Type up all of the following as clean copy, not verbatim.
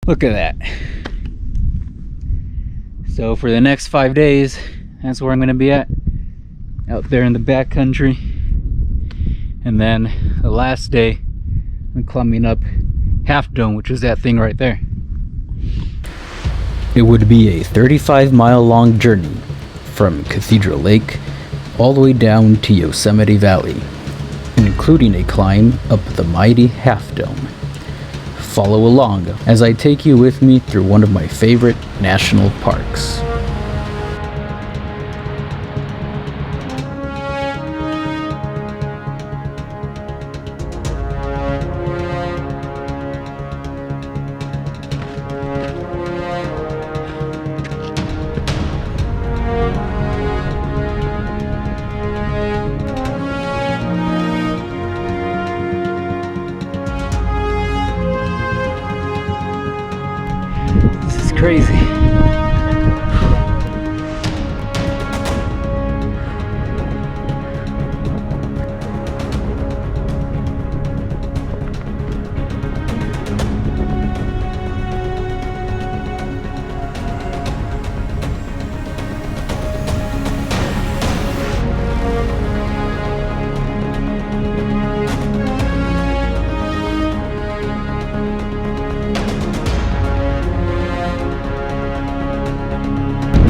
Look at that. So for the next 5 days, that's where I'm going to be at, out there in the backcountry. And then the last day, I'm climbing up Half Dome, which is that thing right there. It would be a 35-mile long journey from Cathedral Lake all the way down to Yosemite Valley, including a climb up the mighty Half Dome. Follow along as I take you with me through one of my favorite national parks. Crazy.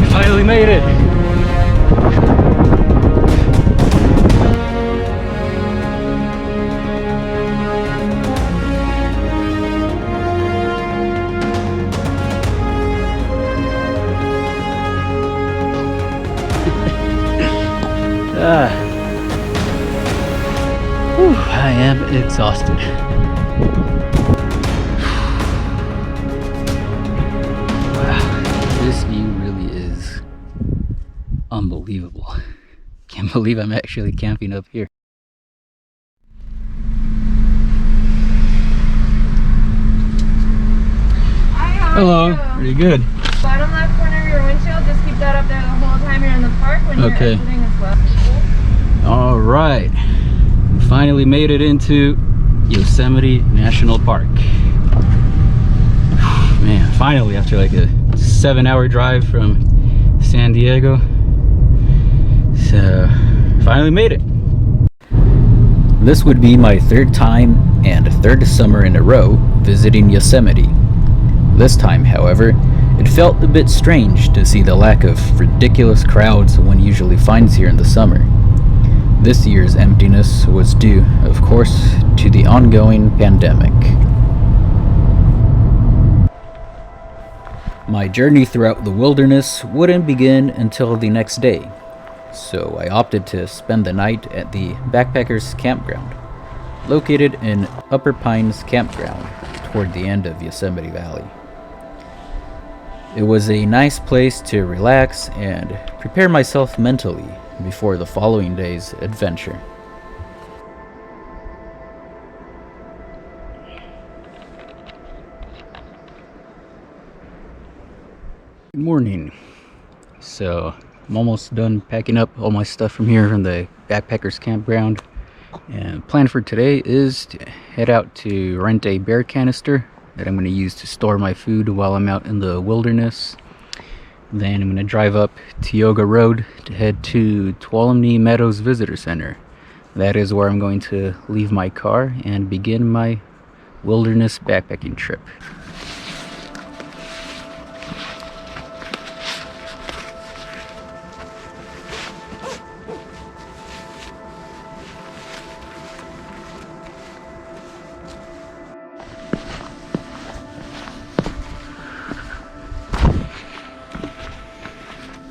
Finally made it. Whew, I am exhausted. Wow, this view really is unbelievable. Can't believe I'm actually camping up here. Hello, pretty good. Bottom left corner of your windshield, just keep that up there the whole time you're in the park when you're exiting as well. All right, we finally made it into Yosemite National Park. Man, finally, after like a 7-hour drive from San Diego. So, finally made it. This would be my third time and third summer in a row visiting Yosemite. This time, however, it felt a bit strange to see the lack of ridiculous crowds one usually finds here in the summer. This year's emptiness was due, of course, to the ongoing pandemic. My journey throughout the wilderness wouldn't begin until the next day, so I opted to spend the night at the Backpackers Campground, located in Upper Pines Campground toward the end of Yosemite Valley. It was a nice place to relax and prepare myself mentally before the following day's adventure. Good morning. So I'm almost done packing up all my stuff from here from the Backpackers Campground, and plan for today is to head out to rent a bear canister that I'm going to use to store my food while I'm out in the wilderness. Then I'm going to drive up Tioga Road to head to Tuolumne Meadows Visitor Center. That is where I'm going to leave my car and begin my wilderness backpacking trip.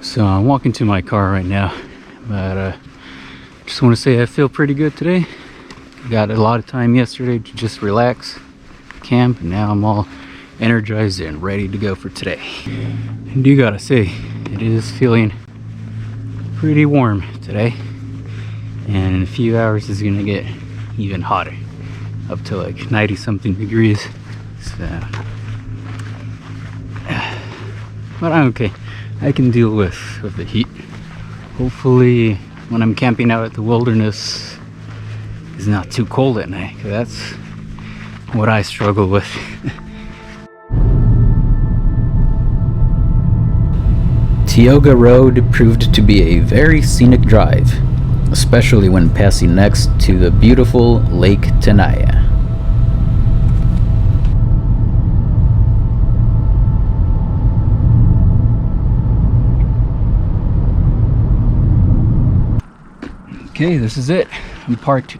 So I'm walking to my car right now, but just want to say I feel pretty good today. Got a lot of time yesterday to just relax, camp, and now I'm all energized and ready to go for today. And do gotta say, it is feeling pretty warm today, and in a few hours it's gonna get even hotter, up to like 90 something degrees. So, but I'm okay. I can deal with the heat. Hopefully when I'm camping out at the wilderness it's not too cold at night, because that's what I struggle with. Tioga Road proved to be a very scenic drive, especially when passing next to the beautiful Lake Tenaya. Okay, this is it. I'm parked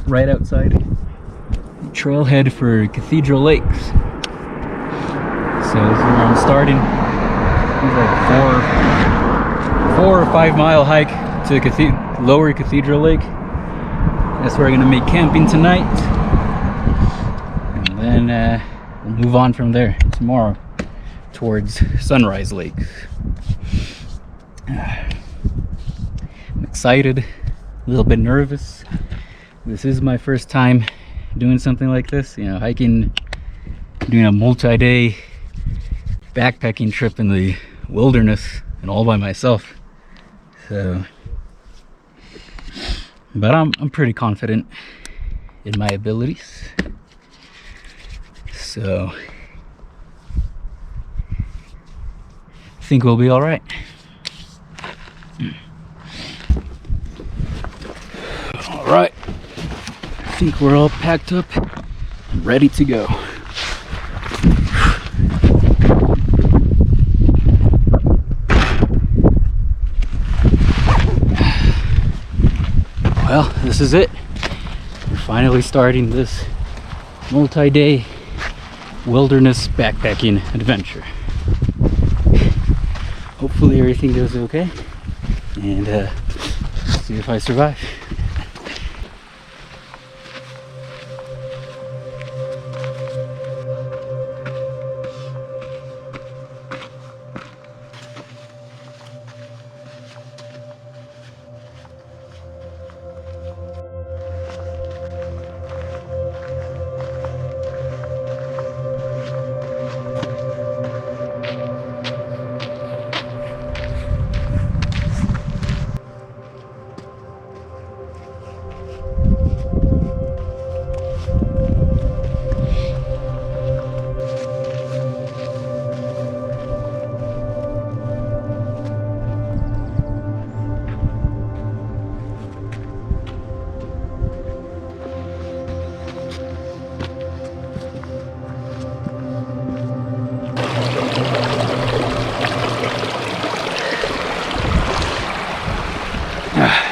right outside the trailhead for Cathedral Lakes. So this is where I'm starting. It's like a 4 or 5 mile hike to Lower Cathedral Lake. That's where we're gonna make camping tonight, and then we'll move on from there tomorrow towards Sunrise Lakes. I'm excited, a little bit nervous. This is my first time doing something like this, you know, hiking, doing a multi-day backpacking trip in the wilderness and all by myself. So, but I'm pretty confident in my abilities. So I think we'll be all right. All right, I think we're all packed up and ready to go. Well, this is it. We're finally starting this multi-day wilderness backpacking adventure. Hopefully everything goes okay, and see if I survive.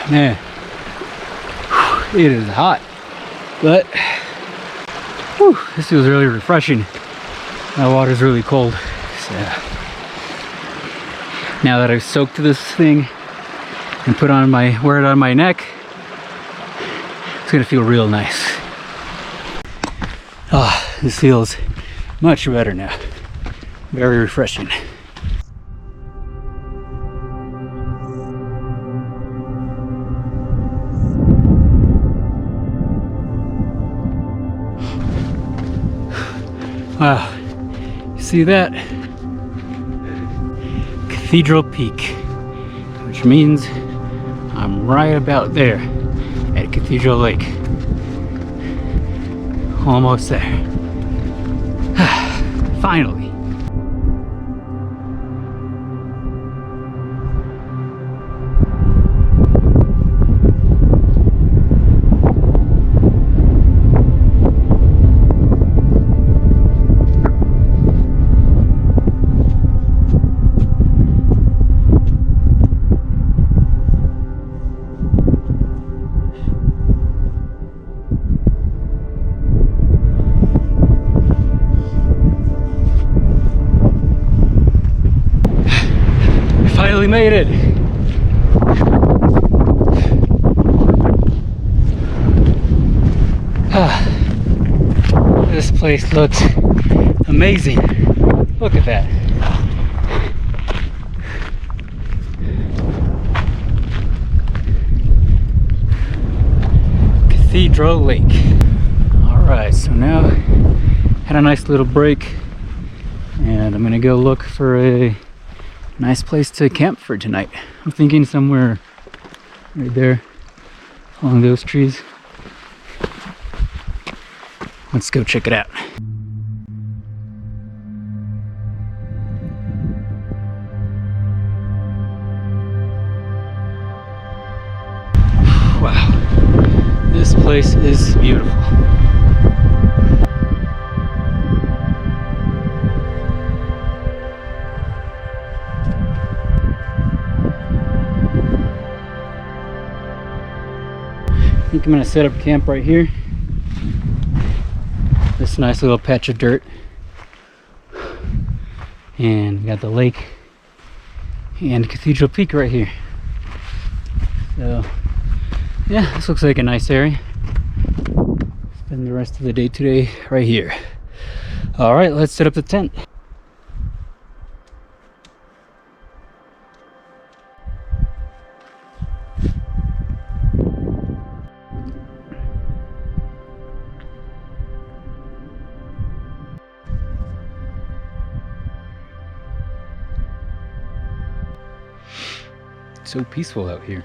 Man, it is hot, but this feels really refreshing. My water's really cold, so now that I've soaked this thing and wear it on my neck, it's gonna feel real nice. Ah, this feels much better now. Very refreshing. Wow, you see that? Cathedral Peak, which means I'm right about there at Cathedral Lake. Almost there. Finally. Finally made it. This place looks amazing. Look at that. Cathedral Lake. Alright, so now had a nice little break, and I'm gonna go look for a nice place to camp for tonight. I'm thinking somewhere right there along those trees. Let's go check it out. place is beautiful. I think I'm gonna set up camp right here. This nice little patch of dirt. And we got the lake and Cathedral Peak right here. So yeah, this looks like a nice area. Spend the rest of the day today right here. All right, let's set up the tent. It's so peaceful out here.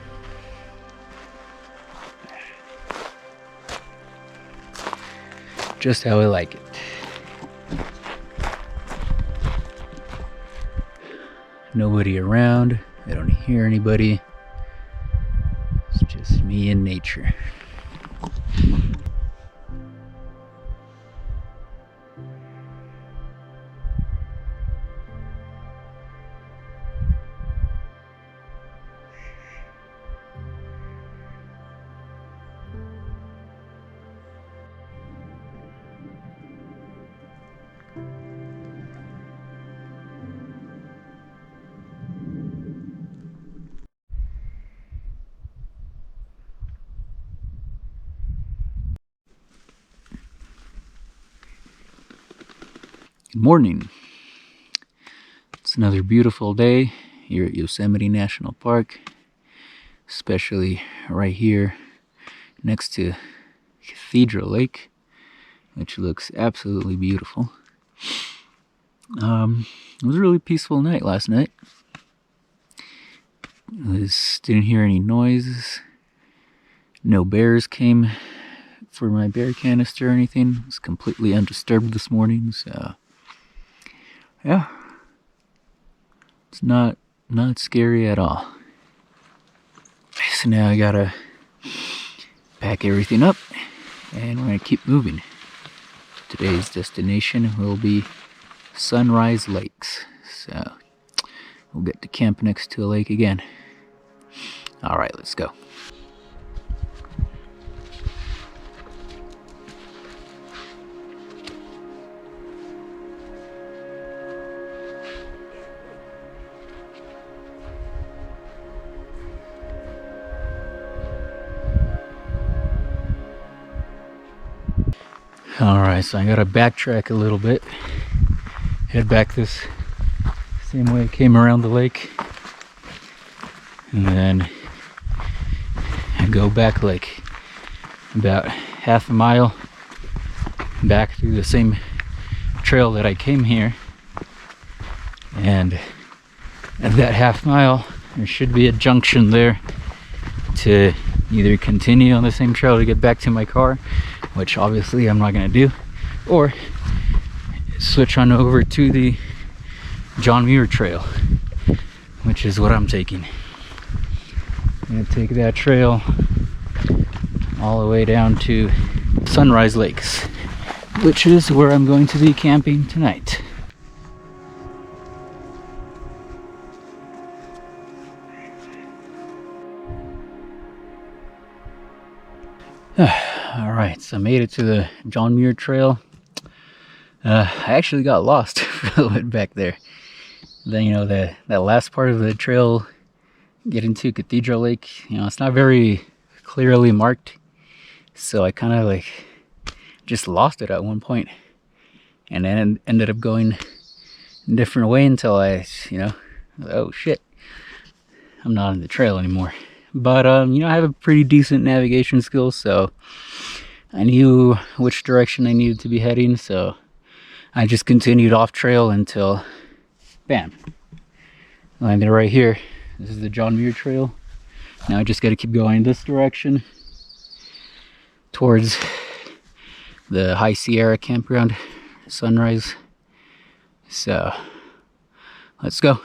Just how I like it. Nobody around. I don't hear anybody. It's just me and nature. Good morning. It's another beautiful day here at Yosemite National Park, especially right here next to Cathedral Lake, which looks absolutely beautiful. It was a really peaceful night last night. Didn't hear any noises. No bears came for my bear canister or anything. It was completely undisturbed this morning, so yeah, it's not scary at all. So now I gotta pack everything up and we're gonna keep moving. Today's destination will be Sunrise Lakes, so we'll get to camp next to a lake again. All right, let's go. Alright, so I gotta backtrack a little bit. Head back this same way I came around the lake. And then I go back like about half a mile back through the same trail that I came here. And at that half mile, there should be a junction there to either continue on the same trail to get back to my car, which obviously I'm not going to do, or switch on over to the John Muir Trail, which is what I'm taking. I'm going to take that trail all the way down to Sunrise Lakes, which is where I'm going to be camping tonight. Alright, so I made it to the John Muir Trail. I actually got lost for a little bit back there. Then, you know, that last part of the trail, getting to Cathedral Lake, you know, it's not very clearly marked. So I kind of like just lost it at one point. And then ended up going a different way until I, you know, oh shit, I'm not on the trail anymore. But, you know, I have a pretty decent navigation skills, so I knew which direction I needed to be heading, so I just continued off trail until, bam, landed right here. This is the John Muir Trail. Now I just got to keep going this direction towards the High Sierra campground, Sunrise. So, let's go.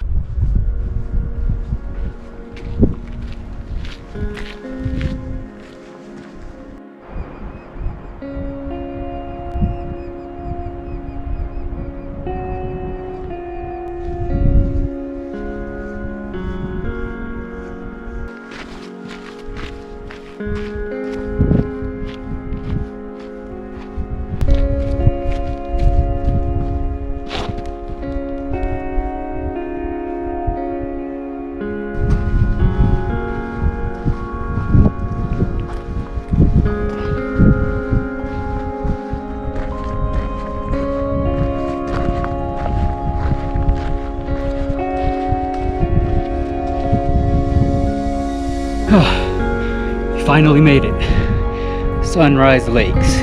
Finally made it. Sunrise Lakes.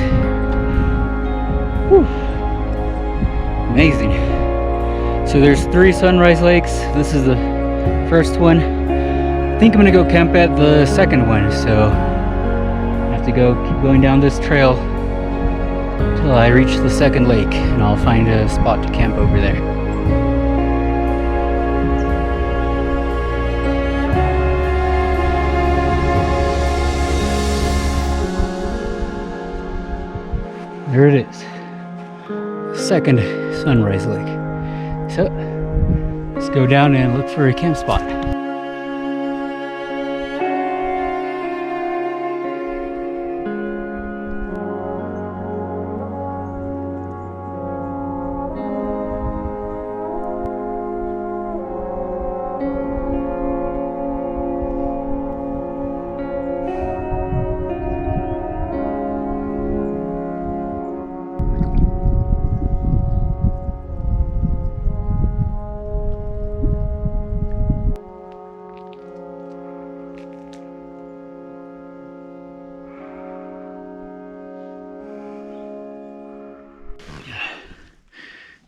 Whew. Amazing. So there's 3 Sunrise Lakes. This is the first one. I think I'm gonna go camp at the second one, so I have to keep going down this trail till I reach the second lake, and I'll find a spot to camp over there. There it is, second Sunrise Lake. So let's go down and look for a camp spot.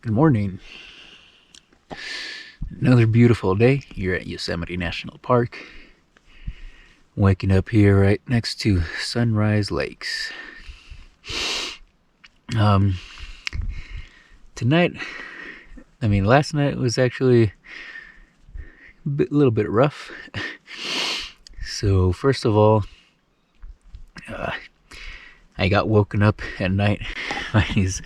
Good morning. Another beautiful day here at Yosemite National Park. Waking up here right next to Sunrise Lakes. Tonight, last night was actually a little bit rough. So first of all, I got woken up at night by these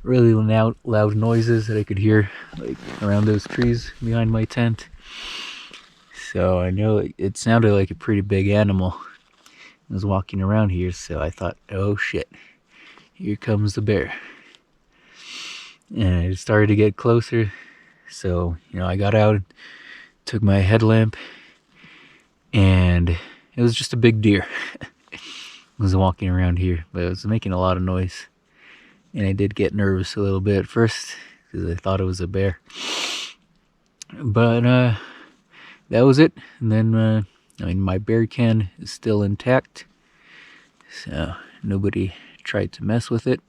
really loud noises that I could hear, like around those trees behind my tent. So I know it sounded like a pretty big animal was walking around here, so I thought, oh shit, here comes the bear. And it started to get closer, so I got out, took my headlamp, and it was just a big deer. It was walking around here, but it was making a lot of noise. And I did get nervous a little bit at first because I thought it was a bear. But that was it. And then, my bear can is still intact. So nobody tried to mess with it.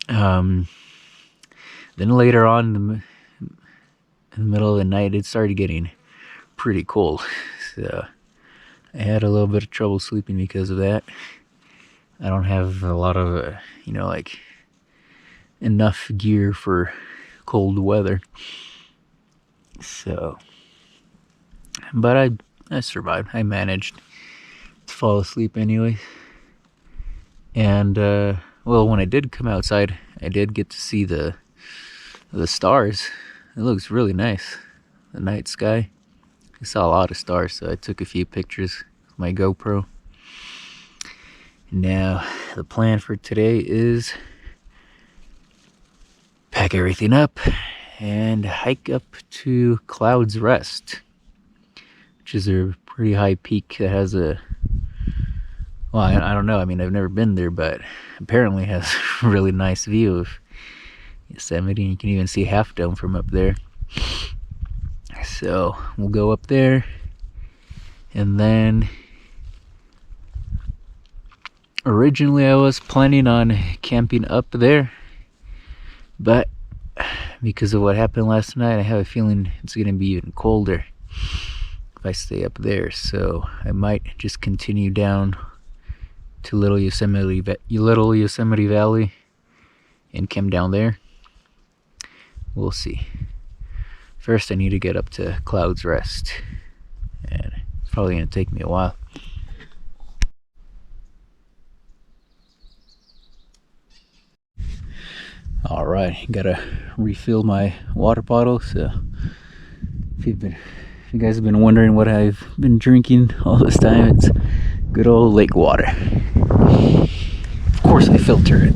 Then later on, in the middle of the night, it started getting pretty cold. So I had a little bit of trouble sleeping because of that. I don't have a lot of, enough gear for cold weather. So, but I survived. I managed to fall asleep anyway. And, when I did come outside, I did get to see the stars. It looks really nice. The night sky. I saw a lot of stars, so I took a few pictures with my GoPro. Now, the plan for today is pack everything up and hike up to Cloud's Rest, which is a pretty high peak that has I don't know, I've never been there, but apparently has a really nice view of Yosemite, and you can even see Half Dome from up there. So, we'll go up there, and then originally I was planning on camping up there, but because of what happened last night, I have a feeling it's going to be even colder if I stay up there. So I might just continue down to Little Yosemite Valley and camp down there. We'll see. First I need to get up to Cloud's Rest, and it's probably going to take me a while. Alright, gotta refill my water bottle. So if you guys have been wondering what I've been drinking all this time, it's good old lake water. Of course I filter it.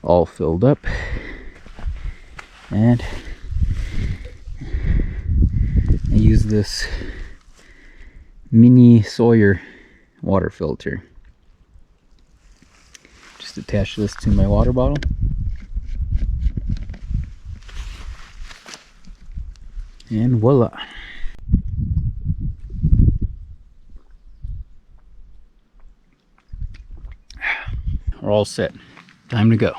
All filled up, and I use this mini Sawyer water filter. Just Just attach this to my water bottle. And voila. We're all set. Time to go.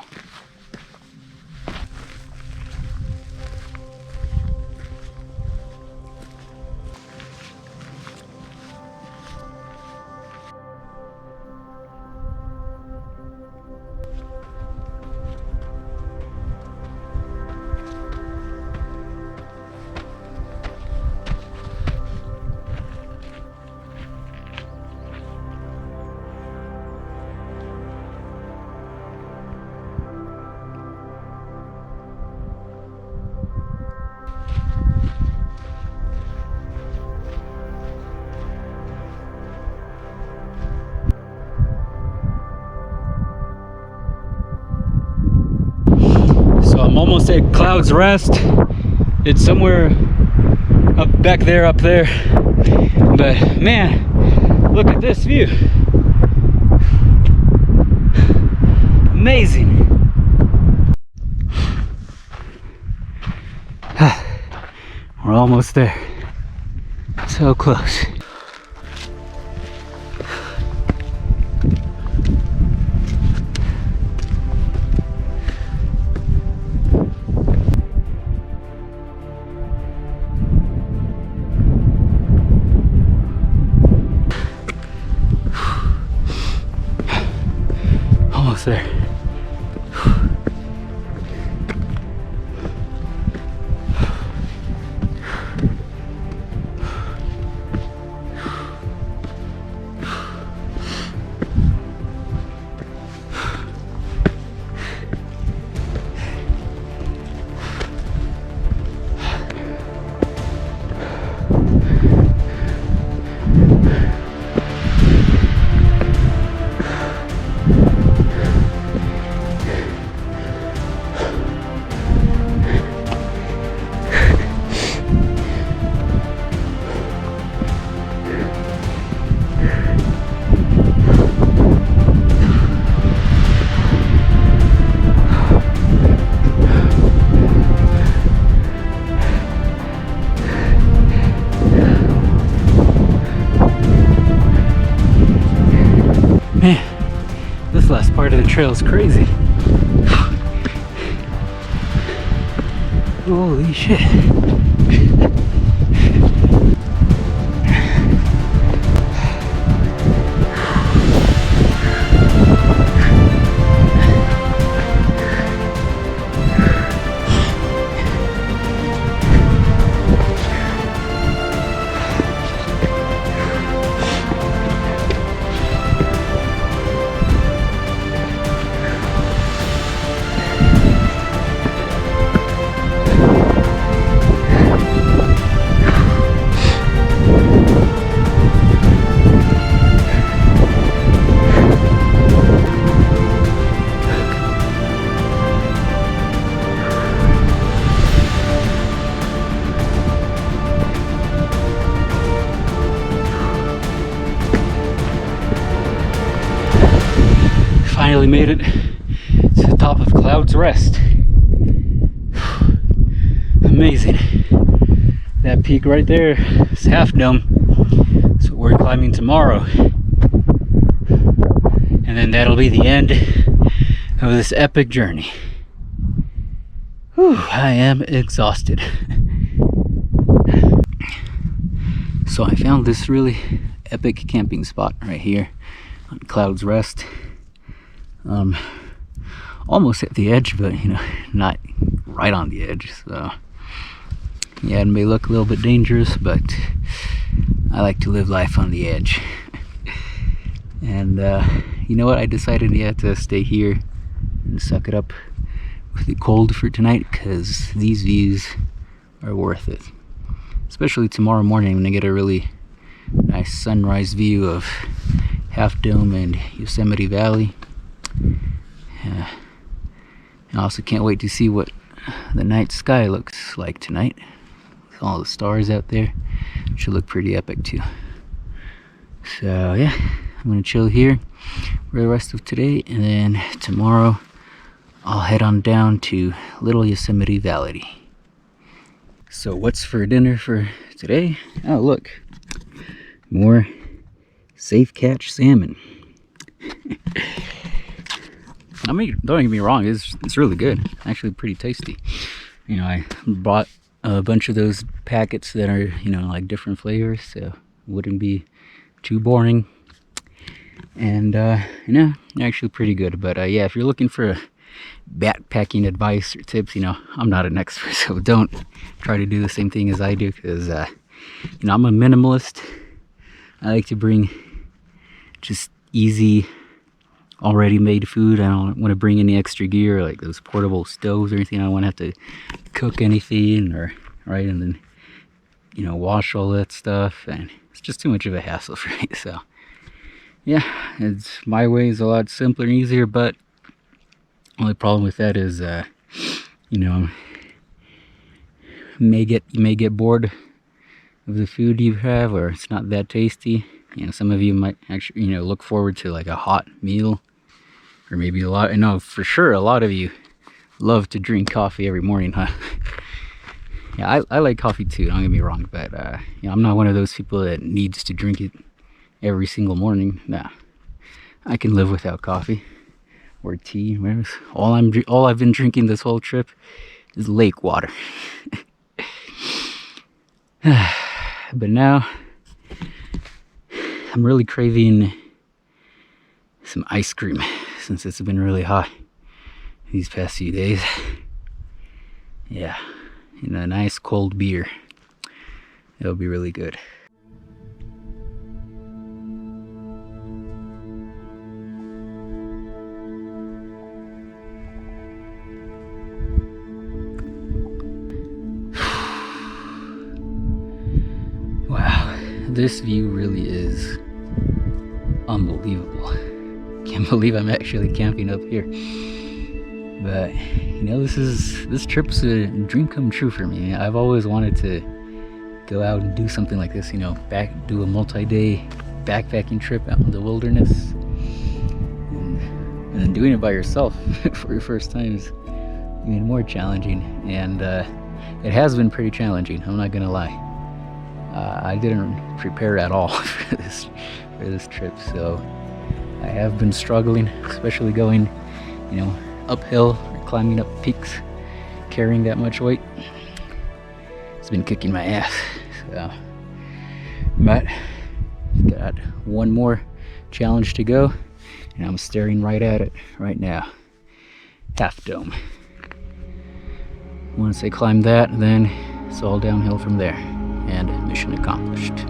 So I'm almost at Cloud's Rest. It's somewhere up back there, up there. But man, look at this view. Amazing. We're almost there. So close. Almost there. Man, this last part of the trail is crazy. Holy shit. Finally made it to the top of Cloud's Rest. Amazing. That peak right there is Half Dome. That's what we're climbing tomorrow. And then that'll be the end of this epic journey. Whew, I am exhausted. So I found this really epic camping spot right here on Cloud's Rest. Almost at the edge, but you know, not right on the edge. So yeah, it may look a little bit dangerous, but I like to live life on the edge. And you know what, I decided to stay here and suck it up with the cold for tonight, because these views are worth it, especially tomorrow morning when I get a really nice sunrise view of Half Dome and Yosemite Valley. I also can't wait to see what the night sky looks like tonight with all the stars out there. It should look pretty epic too. So yeah, I'm gonna chill here, for the rest of today, and then tomorrow I'll head on down to Little Yosemite Valley. So what's for dinner for today? Oh, look, more safe catch salmon. I mean, don't get me wrong, it's really good. Actually pretty tasty. You know, I bought a bunch of those packets that are, you know, like different flavors, so it wouldn't be too boring. And you know, actually pretty good. But yeah, if you're looking for backpacking advice or tips, you know, I'm not an expert, so don't try to do the same thing as I do, because you know, I'm a minimalist. I like to bring just easy, already made food. I don't want to bring any extra gear like those portable stoves or anything. I don't want to have to cook anything, or right, and then, you know, wash all that stuff, and it's just too much of a hassle for me. So yeah, it's my way is a lot simpler and easier, but only problem with that is you know, you may get bored of the food you have, or it's not that tasty. You know, some of you might actually, you know, look forward to like a hot meal, or maybe a lot. I know for sure a lot of you love to drink coffee every morning, huh? Yeah, I like coffee too, don't get me wrong, but you know, I'm not one of those people that needs to drink it every single morning. Nah, I can live without coffee or tea. Whatever. All I've been drinking this whole trip is lake water. But now I'm really craving some ice cream, since it's been really hot these past few days. Yeah, and a nice cold beer. It'll be really good. Wow, this view really is unbelievable. Can't believe I'm actually camping up here. But you know, this trip's a dream come true for me. I've always wanted to go out and do something like this, you know, do a multi-day backpacking trip out in the wilderness, and then doing it by yourself for your first time is even more challenging. And it has been pretty challenging, I'm not gonna lie. I didn't prepare at all for this trip, so I have been struggling, especially going, you know, uphill or climbing up peaks, carrying that much weight. It's been kicking my ass. So, but got one more challenge to go, and I'm staring right at it right now. Half Dome. Once I climb that, then it's all downhill from there, and mission accomplished.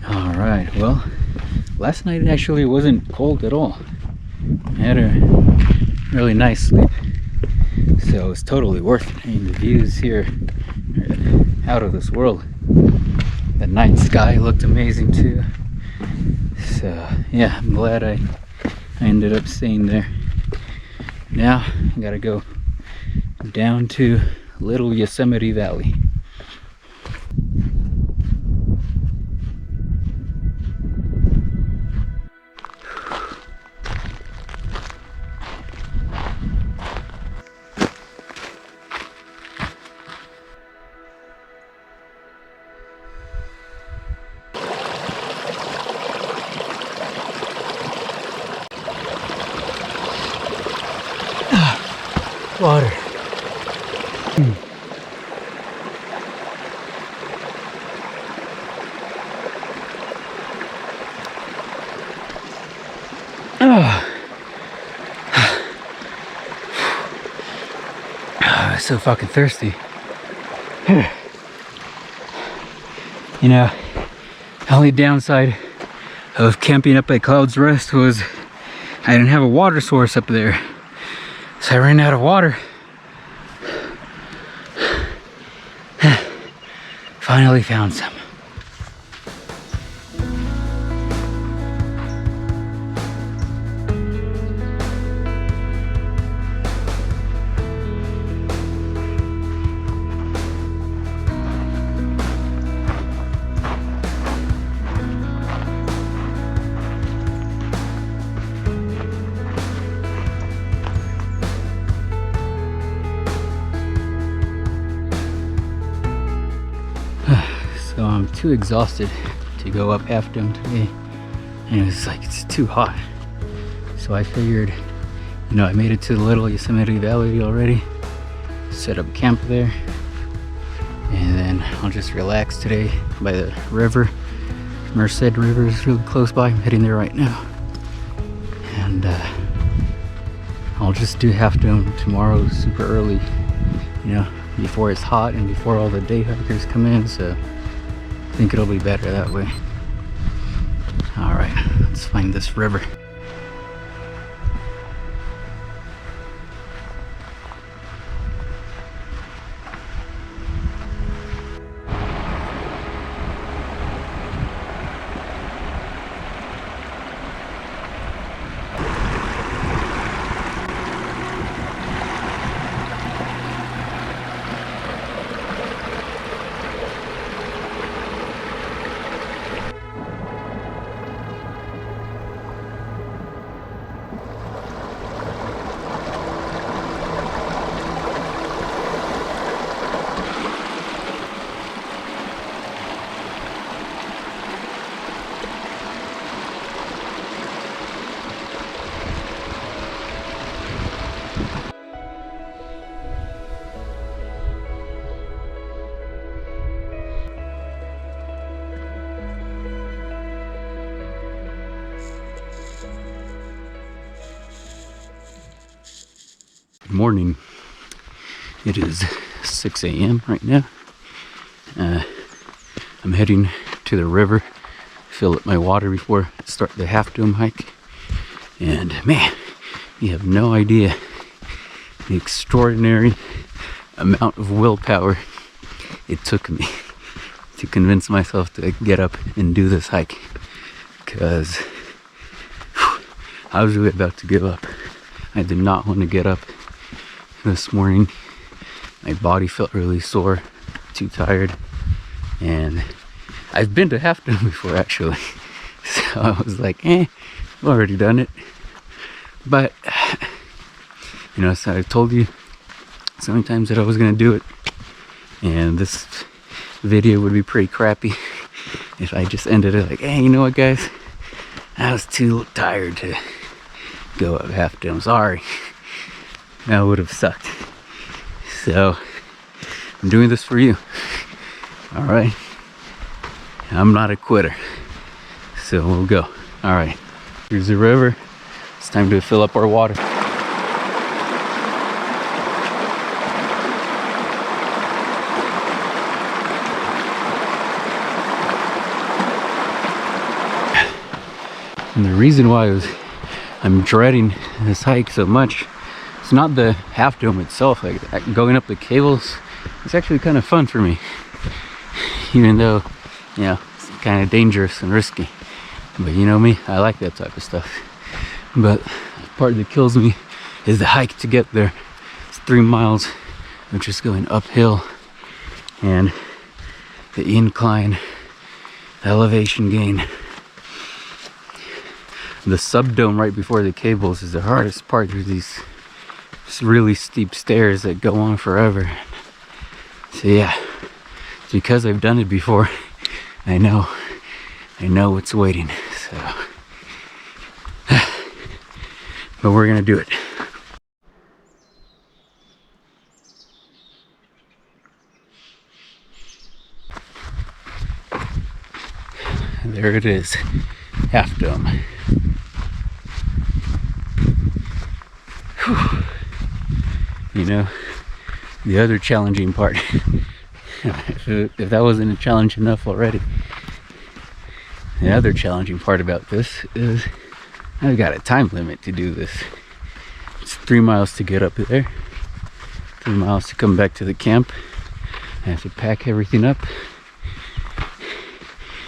Alright, well, last night actually wasn't cold at all. I had a really nice sleep, so it's totally worth it. I mean, the views here are out of this world. The night sky looked amazing too. So yeah, I'm glad I ended up staying there. Now I gotta go down to Little Yosemite Valley. Water. so fucking thirsty. You know, the only downside of camping up at Cloud's Rest was I didn't have a water source up there. So I ran out of water. Finally found some. So I'm too exhausted to go up Half Dome today, and it's too hot. So I figured, you know, I made it to the little Yosemite Valley already, set up camp there, and then I'll just relax today by the river. Merced River is really close by. I'm heading there right now, and I'll just do Half Dome tomorrow super early, you know, before it's hot and before all the day hikers come in. So I think it'll be better that way. All right, let's find this river. Good morning. It is 6 a.m. right now. I'm heading to the river, fill up my water before I start the Half Dome hike. And man, you have no idea the extraordinary amount of willpower it took me to convince myself to get up and do this hike, because I was really about to give up. I did not want to get up this morning. My body felt really sore, too tired, and I've been to Half Dome before actually, so I was like, I've already done it. But you know, so I told you so many times that I was gonna do it, and this video would be pretty crappy if I just ended it like, hey, you know what guys, I was too tired to go up Half Dome, sorry. That would have sucked. So I'm doing this for you. All right, I'm not a quitter, so we'll go. All right, here's the river. It's time to fill up our water. And the reason why I'm dreading this hike so much, it's not the Half Dome itself. Like going up the cables, it's actually kind of fun for me, even though, you know, it's kind of dangerous and risky. But you know me, I like that type of stuff. But the part that kills me is the hike to get there. It's 3 miles of just going uphill, and the incline, the elevation gain. The subdome right before the cables is the hardest part. There's these really steep stairs that go on forever. So yeah, it's because I've done it before. I know what's waiting. So, but we're gonna do it. And there it is, Half Dome. Whew. You know, the other challenging part. If that wasn't a challenge enough already, the other challenging part about this is I've got a time limit to do this. It's 3 miles to get up there, 3 miles to come back to the camp. I have to pack everything up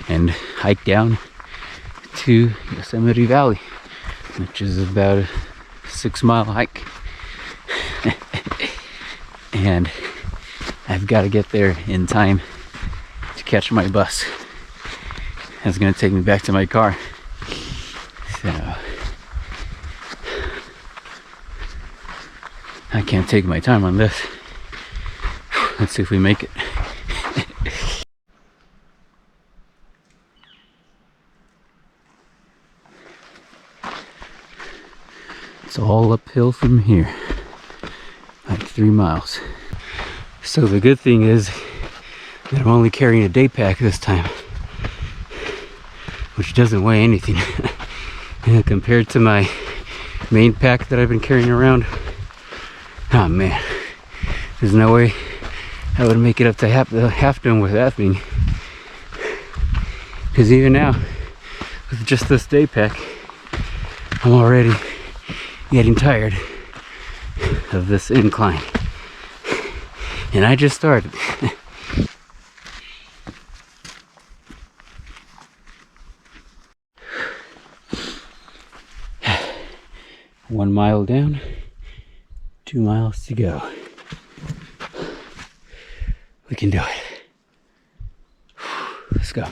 and hike down to Yosemite Valley, which is about a 6-mile hike. And I've got to get there in time to catch my bus. That's going to take me back to my car. So I can't take my time on this. Let's see if we make it. It's all uphill from here, like 3 miles. So the good thing is that I'm only carrying a day pack this time, which doesn't weigh anything compared to my main pack that I've been carrying around. Oh man, there's no way I would make it up to half done with that thing. Because even now, with just this day pack, I'm already getting tired of this incline. And I just started. 1 mile down, 2 miles to go. We can do it. Let's go.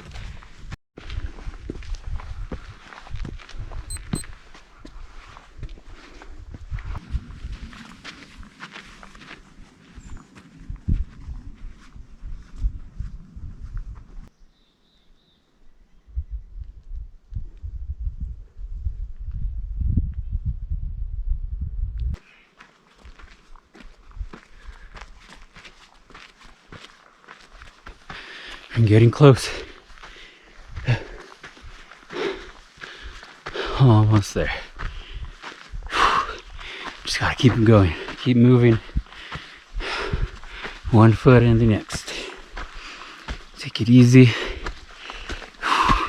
I'm getting close. Almost there. Just gotta keep going. Keep moving. One foot in the next. Take it easy.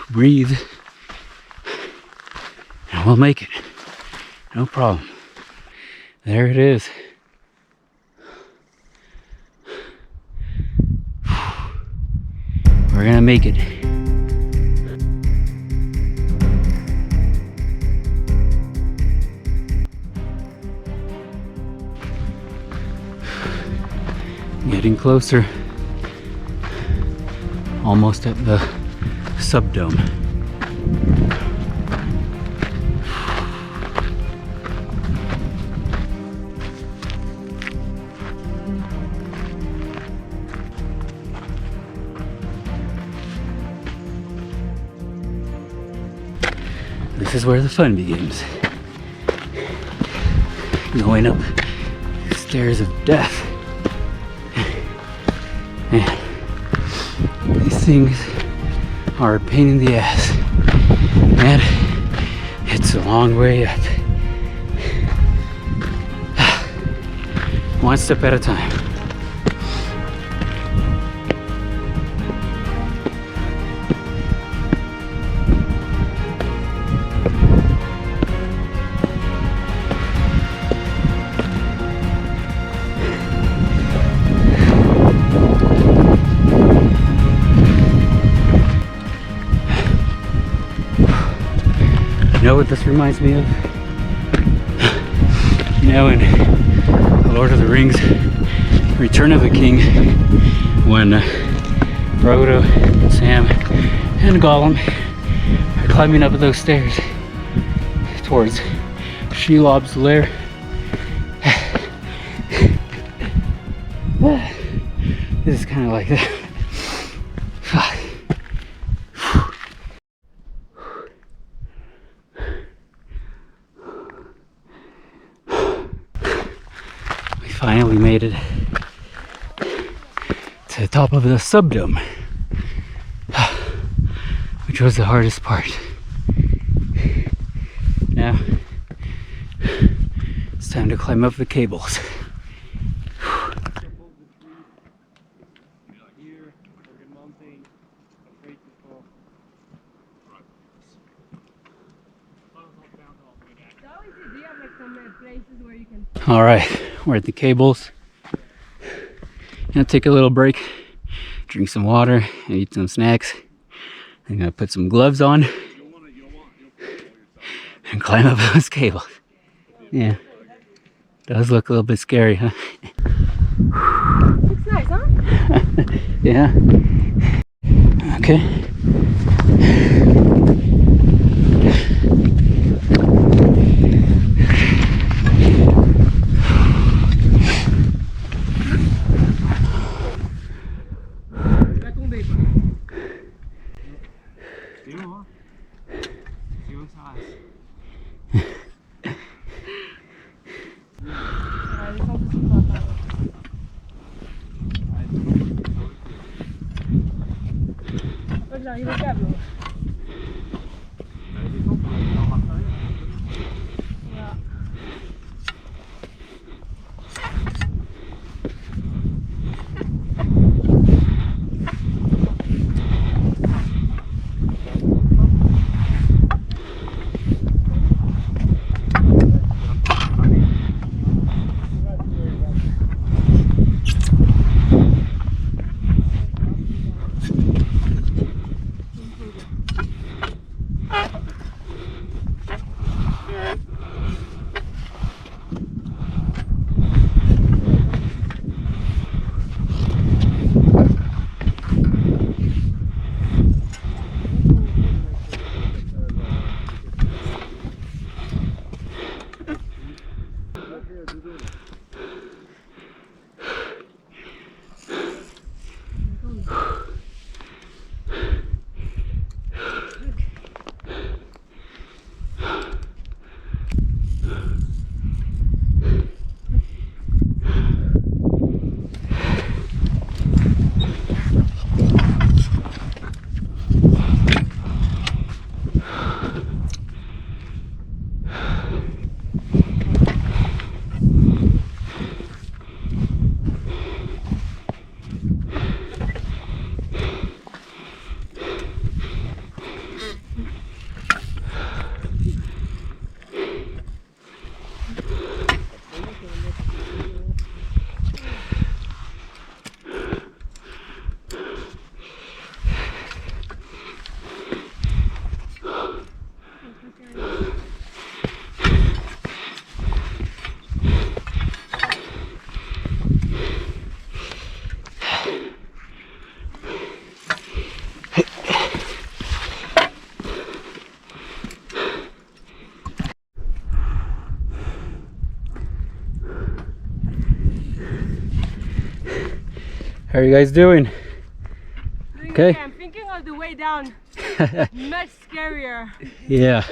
Breathe. And we'll make it. No problem. There it is. We're gonna make it. Getting closer. Almost at the subdome. This is where the fun begins. Going up the stairs of death. Man, these things are a pain in the ass. And it's a long way up. One step at a time. You know what this reminds me of? You know, in The Lord of the Rings, Return of the King, when Frodo, Sam, and Gollum are climbing up those stairs towards Shelob's lair. This is kind of like that. Finally made it to the top of the subdome, which was the hardest part. Now it's time to climb up the cables. some places where you can. All right, we're at the cables. Gonna take a little break, drink some water, and eat some snacks. I'm gonna put some gloves on and climb up those cables. Yeah, does look a little bit scary, huh? Looks nice, huh? Yeah. Okay. How are you guys doing? Okay. I'm thinking of the way down. Much scarier. Yeah.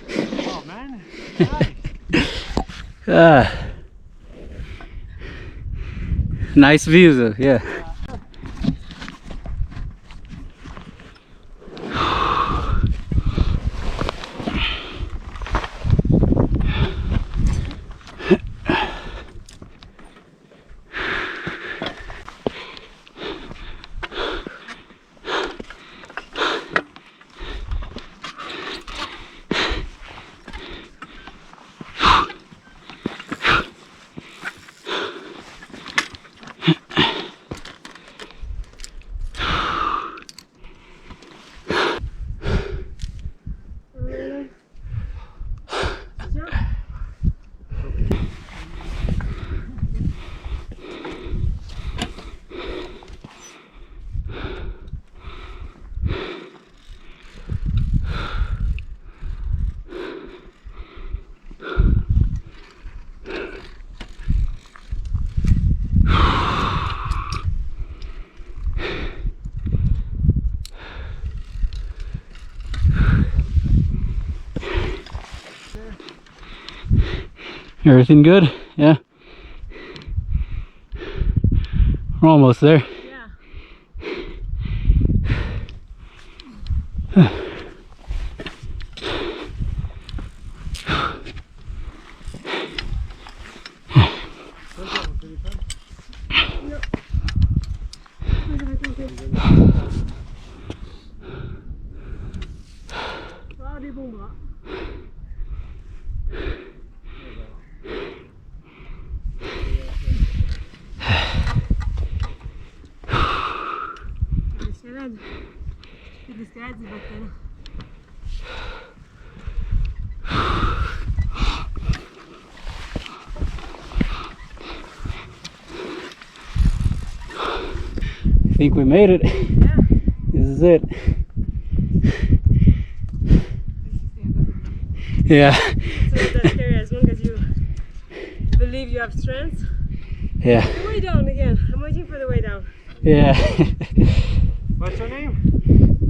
Oh man. Nice views though, yeah. Everything good? Yeah. We're almost there. Yeah. I think we made it. Yeah. This is it. Yeah. So that's scary as long as you believe you have strength. Yeah. The way down again. I'm waiting for the way down. Yeah. What's your name?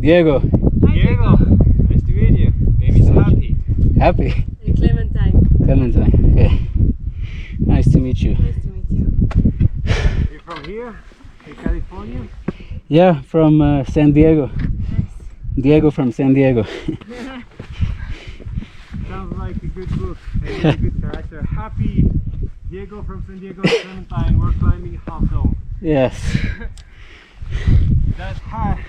Diego. Hi, Diego. Nice to meet you. Name is Happy. Happy. And Clementine. Clementine. Okay. Nice to meet you. Nice to meet you. You're from here? In California? Yeah, from San Diego. Nice. Diego from San Diego. Sounds like a good book. And a good character. Happy Diego from San Diego, Clementine. We're climbing Half Dome. Yes. That high.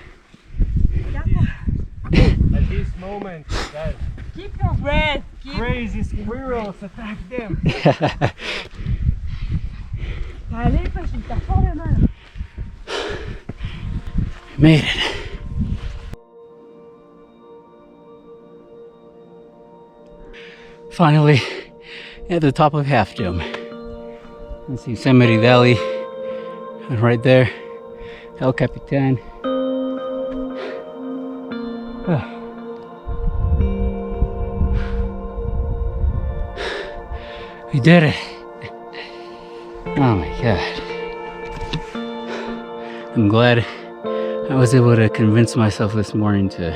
At this moment, that Keep your breath. Keep... crazy squirrels attack them. Allez, pas, je vais faire fort le mal. Made it. Finally at the top of Half Dome. That's Yosemite Valley. And right there, El Capitan. We did it. Oh my god. I'm glad I was able to convince myself this morning to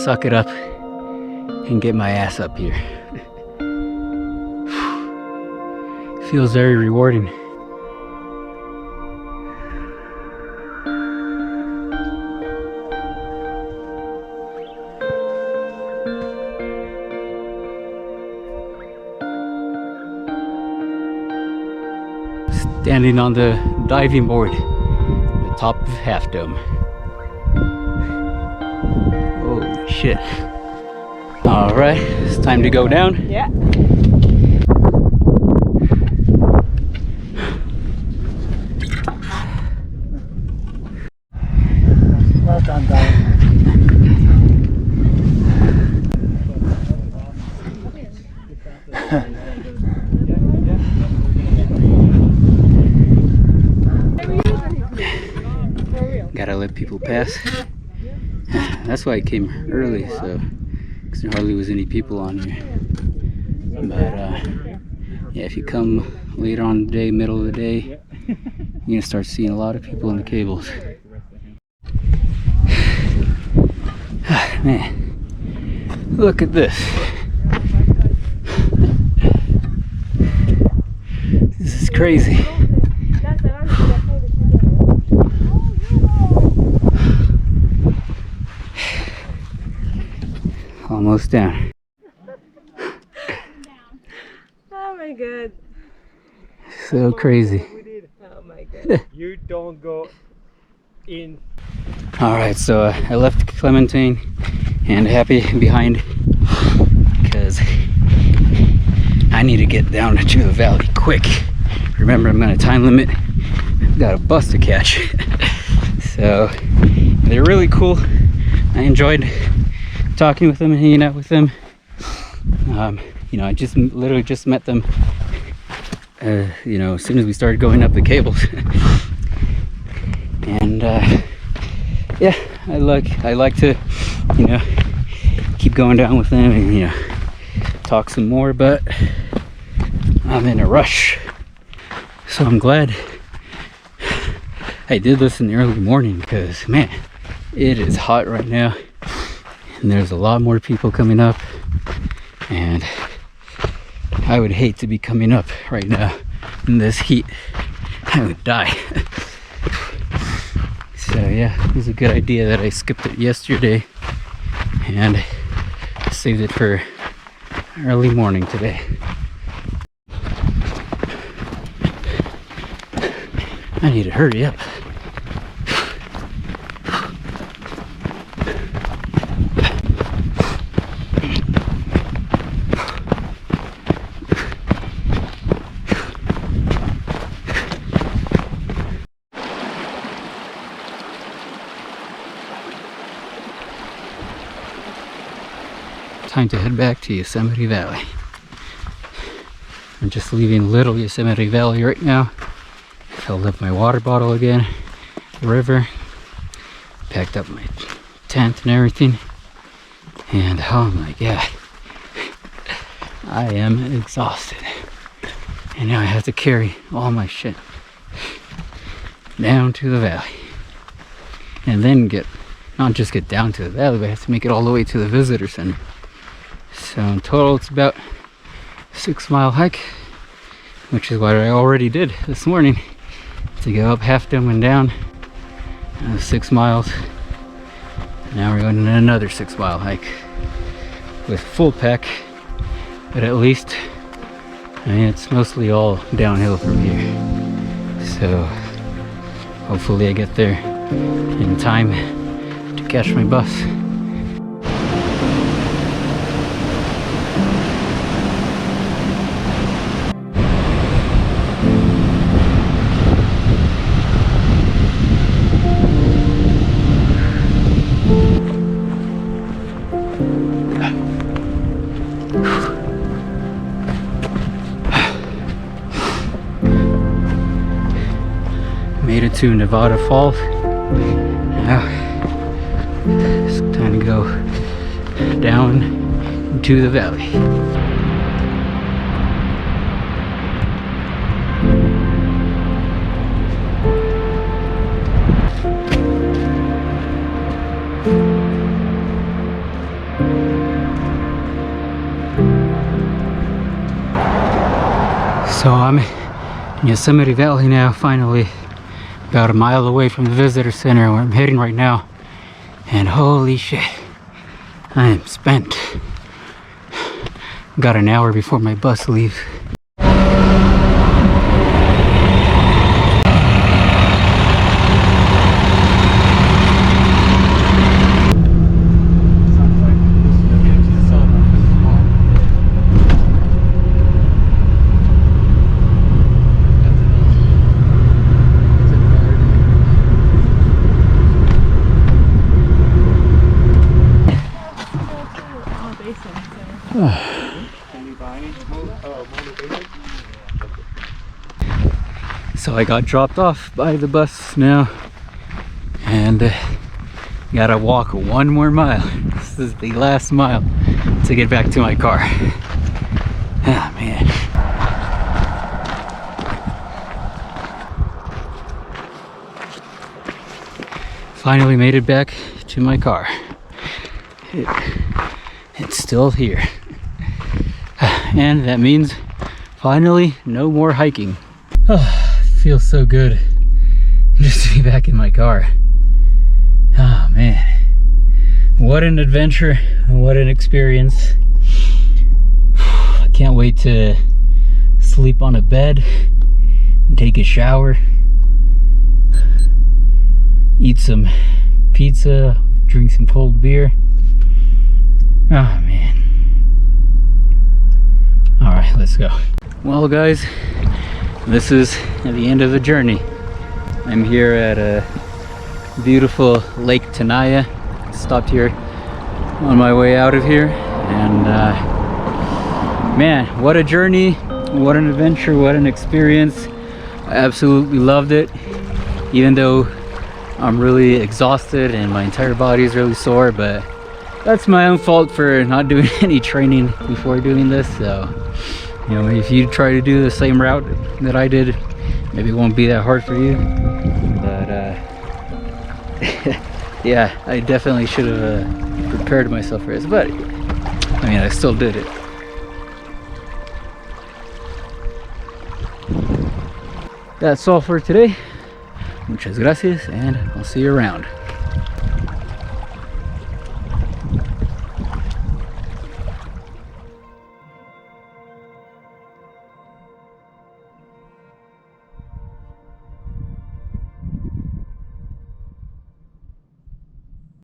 suck it up and get my ass up here. Feels very rewarding. Standing on the diving board, the top of Half Dome. Holy shit. Alright, it's time to go down. Yeah. Well done, Diane. Gotta let people pass. That's why I came early, so because there hardly was any people on here. But yeah, if you come later on in the day, middle of the day, you're gonna start seeing a lot of people in the cables. Man, look at this. This is crazy. Almost down. Oh my god. So crazy. Oh my god. You don't go in. Alright, so I left Clementine and Happy behind because I need to get down to the valley quick. Remember, I'm on a time limit. I've got a bus to catch. So they're really cool. I enjoyed talking with them and hanging out with them. You know, I just literally just met them you know, as soon as we started going up the cables. And yeah, I like to, you know, keep going down with them and, you know, talk some more, but I'm in a rush. So I'm glad I did this in the early morning because, man, it is hot right now and there's a lot more people coming up, and I would hate to be coming up right now in this heat. I would die. So yeah, it was a good idea that I skipped it yesterday and saved it for early morning today. I need to hurry up. time to head back to Yosemite Valley. I'm just leaving Little Yosemite Valley right now. Filled up my water bottle again, river, packed up my tent and everything, and oh my god, I am exhausted. And now I have to carry all my shit down to the valley, and then not just get down to the valley, but I have to make it all the way to the visitor center. So in total it's about a 6-mile hike, which is what I already did this morning, to go up Half Dome and down 6 miles. Now we're going on another 6-mile hike with full pack, but at least I mean, it's mostly all downhill from here. So hopefully I get there in time to catch my bus. Made it to Nevada Falls. Now it's time to go down into the valley. So I'm in Yosemite Valley now, finally. About a mile away from the visitor center where I'm heading right now, and holy shit, I am spent. Got an hour before my bus leaves. So I got dropped off by the bus now, and gotta walk 1 more mile. This is the last mile to get back to my car. Ah, man. Finally made it back to my car. It's still here. And that means finally no more hiking. Oh, feels so good just to be back in my car. Oh man, what an adventure, what an experience. I can't wait to sleep on a bed, take a shower, eat some pizza, drink some cold beer. Oh man. All right, let's go. Well guys, this is the end of the journey. I'm here at a beautiful Lake Tenaya. Stopped here on my way out of here, and man, what a journey, what an adventure, what an experience. I absolutely loved it, even though I'm really exhausted and my entire body is really sore, but that's my own fault for not doing any training before doing this. So, you know, if you try to do the same route that I did, maybe it won't be that hard for you. But yeah, I definitely should have prepared myself for this, but I mean, I still did it. That's all for today. Muchas gracias, and I'll see you around.